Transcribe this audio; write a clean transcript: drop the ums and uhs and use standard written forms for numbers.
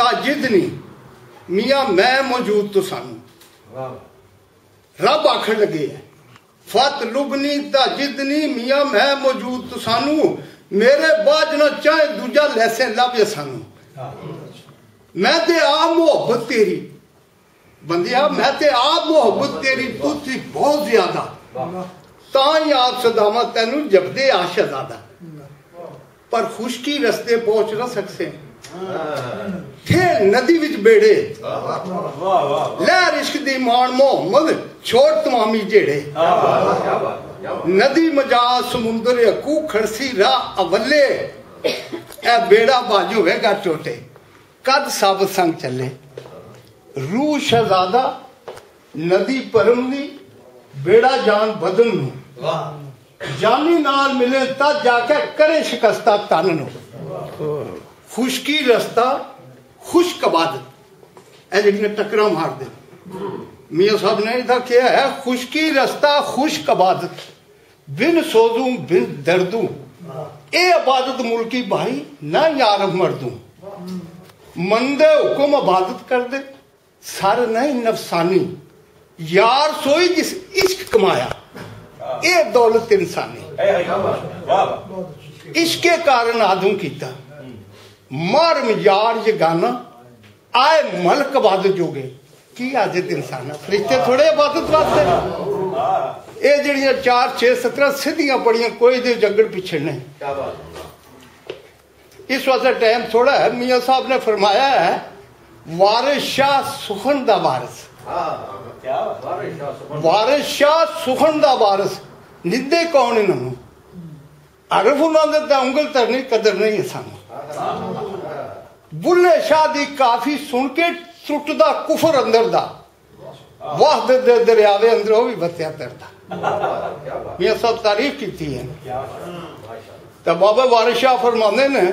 ताजिदनी मियाँ मैं मौजूद तो सानू रब आखन लगे है फत लुबनी ताजिदनी मियाँ मैं मौजूद तो सानू मेरे बाद न चाहे दूजा लैसे लभे सानू मैं ते आ मोहब्बत तेरी बंदिया मैं ते आ मोहब्बत तेरी तू थी बहुत ज्यादा ताई आप सदामा तेनू जपदे आ शहजादा पर खुशकी रस्ते पहुंच ना सकते थे नदी विच बेड़े लहर इश्क दी मान मोहम्मद छोड़ तमामी जेड़े नदी मजाज समुंदर अकू खड़सी राह अवले ए बेड़ा बाजू होगा टोटे कद सब संग चले रूह शहजादा नदी परम दी बेड़ा जान बदन नू जानी नाल मिले तद जाके करे शिकस्ता तन नो खुशकी रस्ता खुश्क इबादत ए जड़ियां टक्करां मार दे मियां साहब ने इधर क्या है खुशकी रस्ता खुश्क इबादत बिन सोजू बिन दर्दू ए इबादत मुल्की भाई ना यार मर्दू मंदे हुक्म इबादत कर दे सर नहीं नफसानी यार सोई जिस इश्क कमाया ये दौलत इंसानी इसके कारण आदम कीता मारम यार ये गाना आए मलक इबादत जोगे की आदत इंसान फरिश्ते थोड़े इबादत वास्ते ये जड़ियां 4 6 17 सीधियां पड़ियां कोई दे जगड़ पीछे नहीं इस वास्ते टाइम थोड़ा है मियाँ साहब ने फरमाया है वारिस शाह सुखन दा वारिस वारिस शाह सुखन दा वारिस निदे कौन इन्होंने अरफ उन्होंने उंगल तरनी कदर नहीं है सानू बुल्ले शाह दी काफी सुन के टुटदा कुफर अंदर दा वाह दरियावे अंदर भी बत्या तरदा ये सब तारीफ की है तो बाबा वारिस शाह फरमाते ने